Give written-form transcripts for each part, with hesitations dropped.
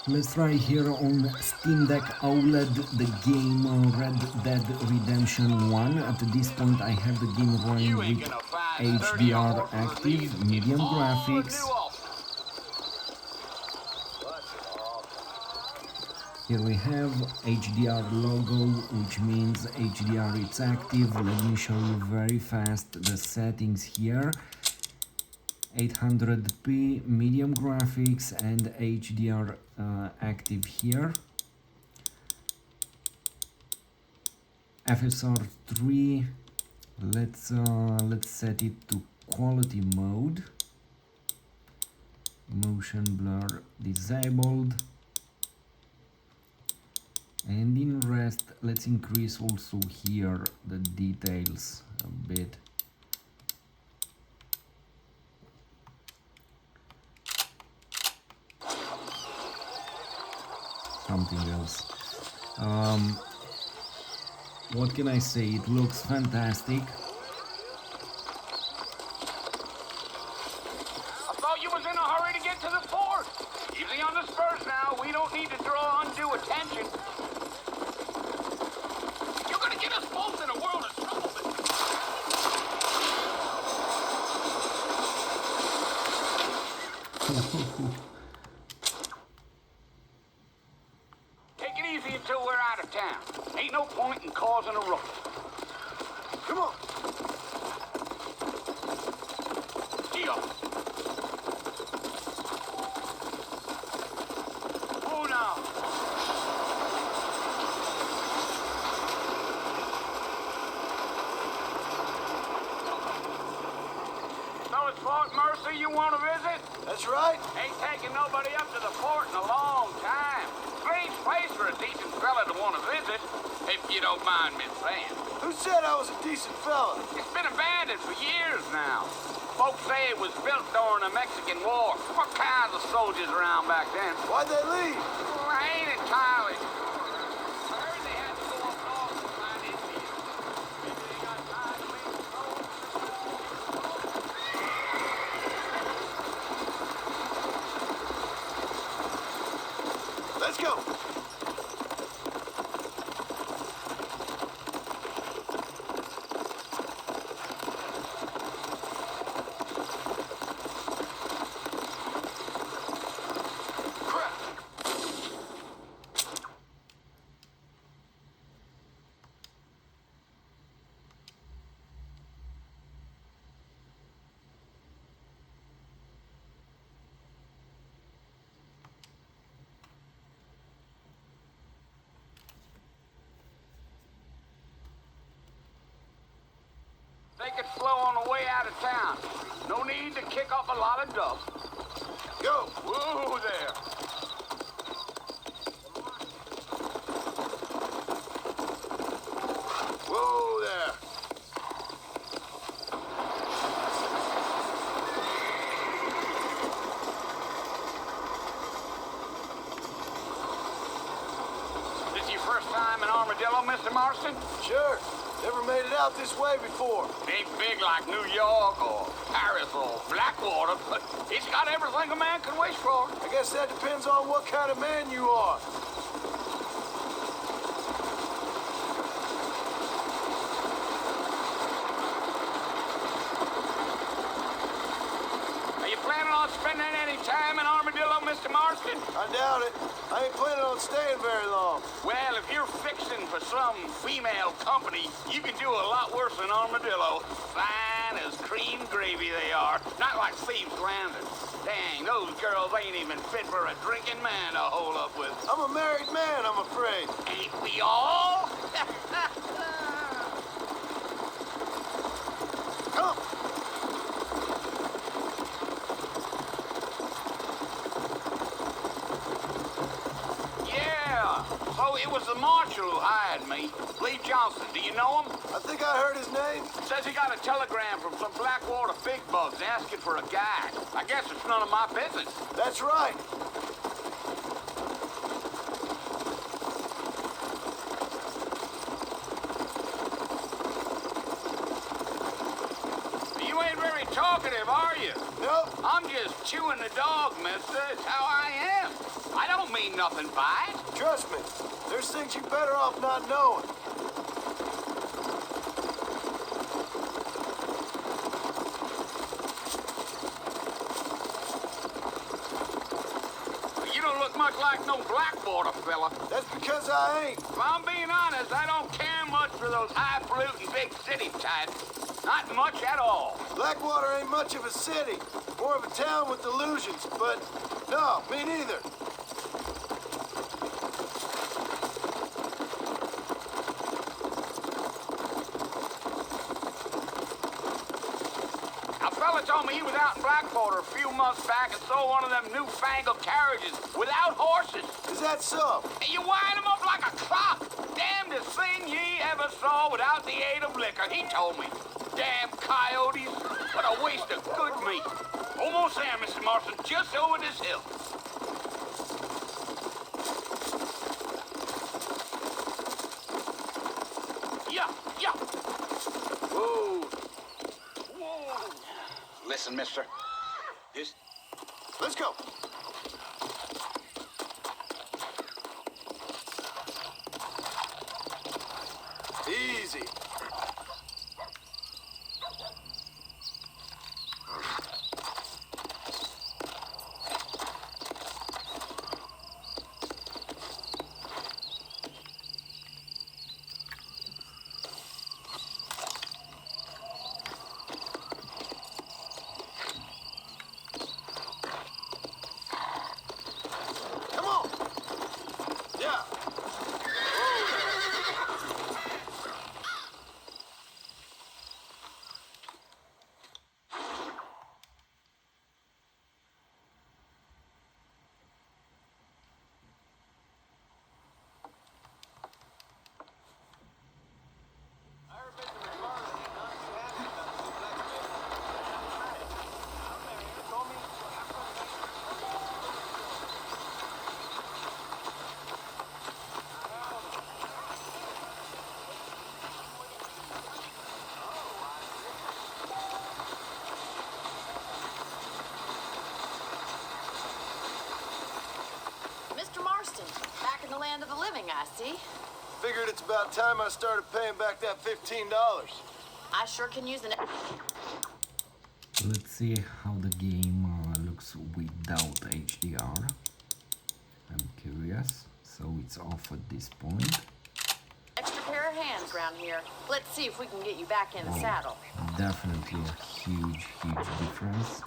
Let's try here on Steam Deck OLED the game Red Dead Redemption 1. At this point I have the game running with HDR active, medium graphics. Here we have HDR logo, which means HDR is active. Let me show you very fast the settings here. 800p medium graphics and HDR active here. FSR 3, let's set it to quality mode. Motion blur disabled. And in rest, let's increase also here the details a bit. Something else. What can I say? It looks fantastic. I thought you was in a hurry to get to the fort. Easy on the spurs now. We don't need to draw undue attention. You're gonna get us both in a world of trouble. Take it easy until we're out of town. Ain't no point in causing a ruckus. Come on. Gio. Oh, now. So it's Fort Mercy you want to visit? That's right. Ain't taking nobody up to the fort in a long time. Strange place for a decent fella to want to visit, if you don't mind me saying. Who said I was a decent fella? It's been abandoned for years now. Folks say it was built during the Mexican War. What kinds of soldiers around back then? Why'd they leave? Well, I ain't entirely sure. I heard they had to go up north to find Indians. Maybe they got tired of being soldiers. Let's go. Crap. Take it slow on the way out of town. No need to kick up a lot of dust. Go. Whoa there. Whoa there. This your first time in Armadillo, Mr. Marston? Sure. Never made it out this way before. Ain't big like New York or Paris or Blackwater, but it's got everything a man can wish for. I guess that depends on what kind of man you are. Are you planning on spending any time in Armadillo, Mr. Marston? I doubt it. I ain't planning on staying very long. Well, if you're fixing for some female company, you can do a lot worse than Armadillo. Fine as cream gravy they are. Not like Thieves Landing. Dang, those girls ain't even fit for a drinking man to hold up with. I'm a married man, I'm afraid. Ain't we all? Come. Yeah. So it was the marshal who hired me. Lee Johnson. Do you know him? I think I heard his name. Says he got a telegram from some Blackwater big bugs asking for a guide. I guess it's none of my business. That's right. You ain't very talkative, are you? Nope. I'm just chewing the dog, mister. It's how I am. I don't mean mean nothing by it. Trust me, there's things you better off not knowing. You don't look much like no Blackwater fella. That's because I ain't. If I'm being honest, I don't care much for those highfalutin big city types. Not much at all. Blackwater ain't much of a city. More of a town with illusions, but no, me neither. A fella told me he was out in Blackwater a few months back and saw one of them newfangled carriages without horses. Is that so? And you wind them up like a clock. Damnedest thing ye ever saw without the aid of liquor, he told me. Damn coyotes. What a waste of good meat. Almost there, Mr. Marston, just over this hill. Yeah, yeah. Whoa. Whoa. Listen, mister. This... Let's go. Easy. Come on. Yeah. Mr. Marston, back in the land of the living, I see. Figured it's about time I started paying back that $15. I sure can use an... Let's see how the game looks without HDR. I'm curious. So it's off at this point. extra pair of hands around here. Let's see if we can get you back in the saddle. Definitely a huge difference.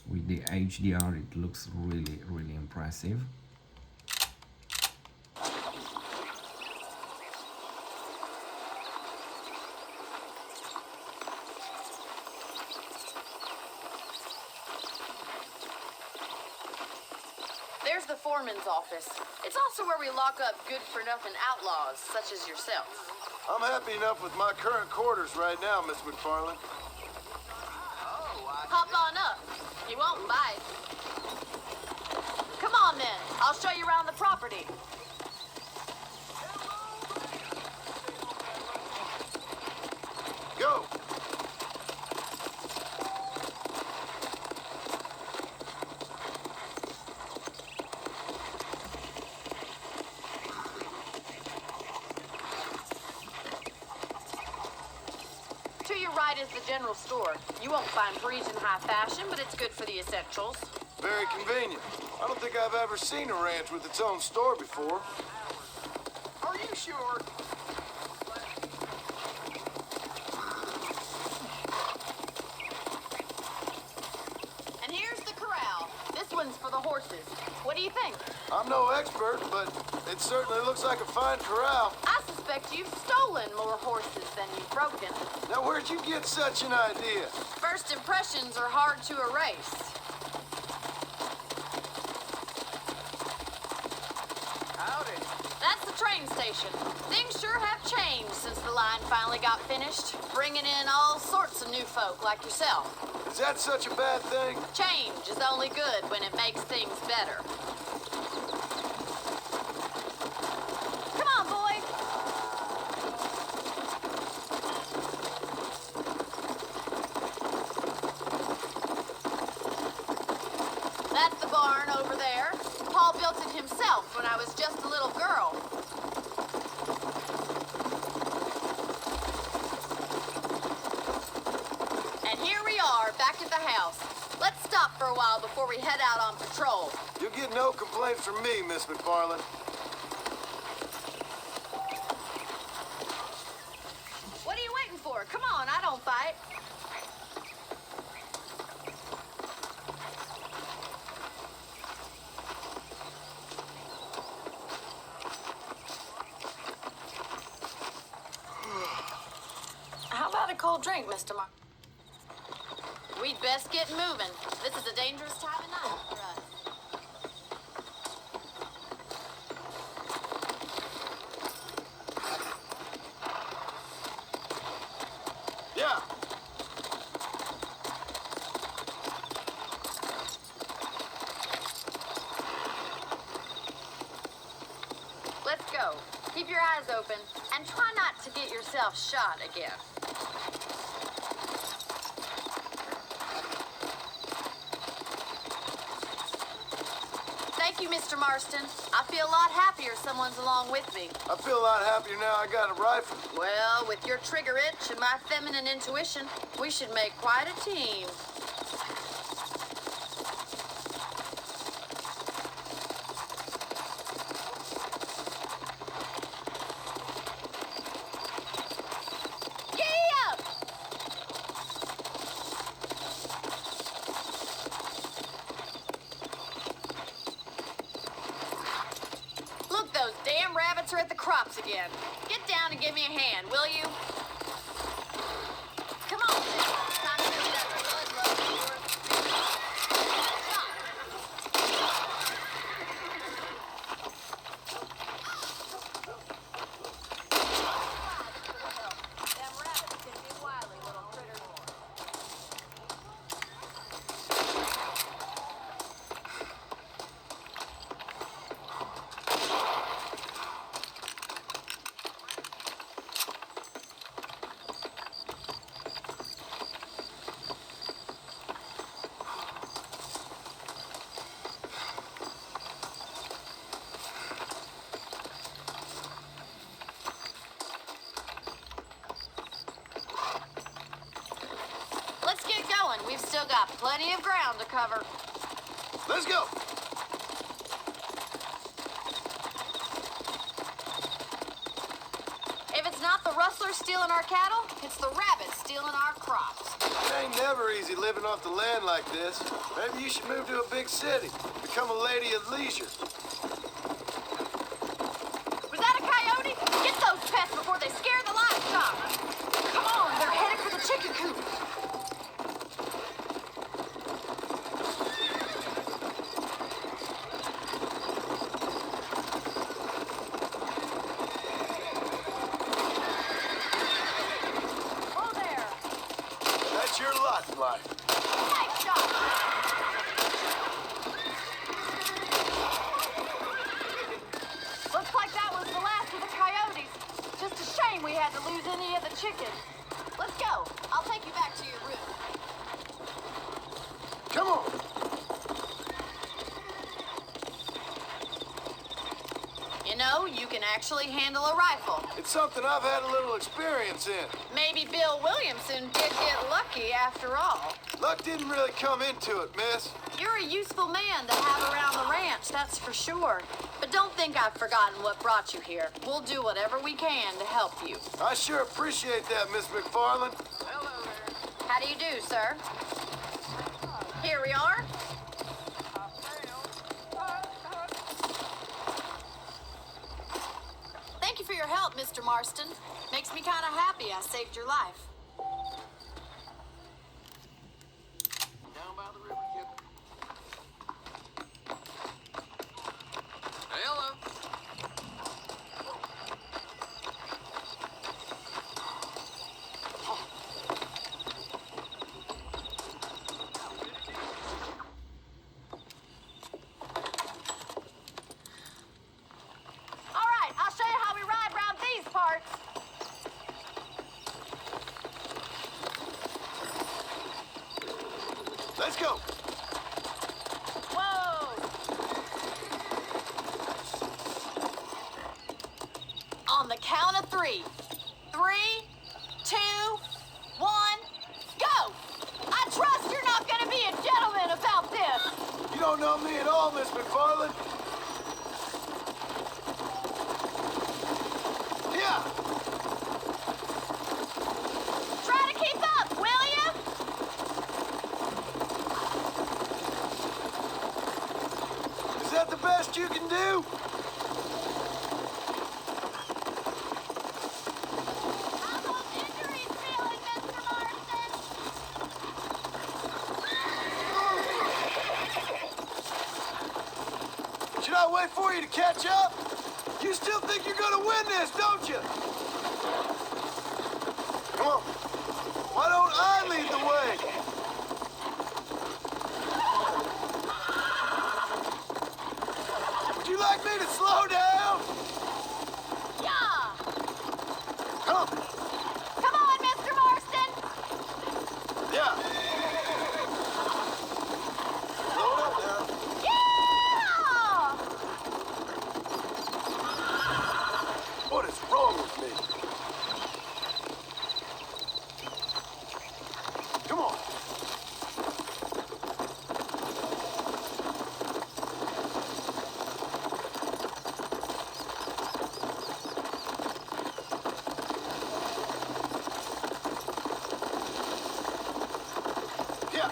With the HDR, it looks really impressive. There's the foreman's office. It's also where we lock up good-for-nothing outlaws, such as yourself. I'm happy enough with my current quarters right now, Miss McFarland. Hop on up. He won't bite. Come on, then. I'll show you around the property. Go! To your right is the general store. You won't find Parisian high fashion, but it's good for the essentials. Very convenient. I don't think I've ever seen a ranch with its own store before. Are you sure? And here's the corral. This one's for the horses. What do you think? I'm no expert, but it certainly looks like a fine corral. I suspect you've stolen more horses than you've broken. Now, where'd you get such an idea? First impressions are hard to erase. Howdy. That's the train station. Things sure have changed since the line finally got finished, bringing in all sorts of new folk like yourself. Is that such a bad thing? Change is only good when it makes things better. Come on, boy. barn over there. Paul built it himself when I was just a little girl. And here we are, back at the house. Let's stop for a while before we head out on patrol. You'll get no complaints from me, Miss McFarland. What are you waiting for? Come on, I don't fight. How about a cold drink, Mr. Mark? We'd best get moving. This is a dangerous time of night for us. Yeah. Let's go. Keep your eyes open and try not to get yourself shot again. Thank you, Mr. Marston. I feel a lot happier someone's along with me. I feel a lot happier now I got a rifle. Well, with your trigger itch and my feminine intuition, we should make quite a team. Giddy up! Look, those damn rabbits are at the crops again. Get down and give me a hand, will you? Come on, Sam. It's time to get that blood rush of yours. Them rabbits can be wily little critters. Let's get going. We've still got plenty of ground to cover. Let's go. If it's not the rustlers stealing our cattle, it's the rabbits stealing our crops. It ain't never easy living off the land like this. Maybe you should move to a big city. Become a lady of leisure. Was that a coyote? Get those pests before they scare the livestock. Come on, they're headed for the chicken coop. Oh, there. That's your lot in life. Nice shot. Looks like that was the last of the coyotes. Just a shame we had to lose any of the chickens. Let's go. I'll take you back to your room. Come on. You know, you can actually handle a rifle. It's something I've had a little experience in. Maybe Bill Williamson did get lucky after all. Luck didn't really come into it, miss. You're a useful man to have around the ranch, that's for sure. But don't think I've forgotten what brought you here. We'll do whatever we can to help you. I sure appreciate that, Miss McFarland. Hello there. How do you do, sir? Here we are. Thank you for your help, Mr. Marston. Makes me kind of happy I saved your life. Down by the river, kid. Hello. All right, I'll show you how we ride around these parts. Let's go. Whoa! three. 3, 2, 1, go! I trust you're not gonna be a gentleman about this. You don't know me at all, Miss McFarland. Yeah. Try to keep up, will you? Is that the best you can do? How's those injuries feeling, Mr. Marston? Should I wait for you to catch up? You still think you're gonna win this, don't you? Come on. Why don't I lead the way? Would you like me to slow down? Yeah! Come. Come on, Mr. Marston! Yeah. Slow it down. Yeah! What is wrong with me? Come on. Yeah.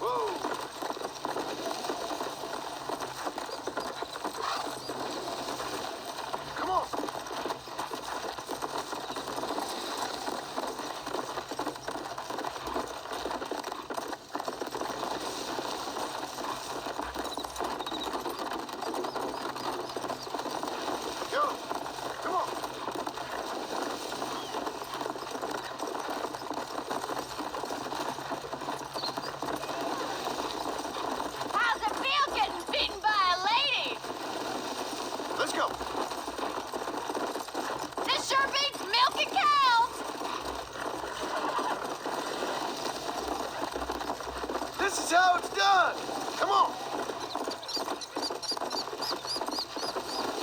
Whoa. Come on. Go. Come on. How's it feel getting beaten by a lady? Let's go. This sure beats milking cows! This is how it's done. Come on.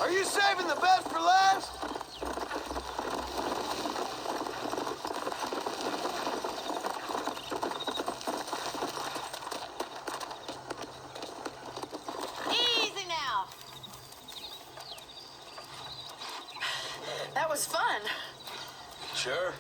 Are you saving the best for last? Easy now. That was fun. Sure.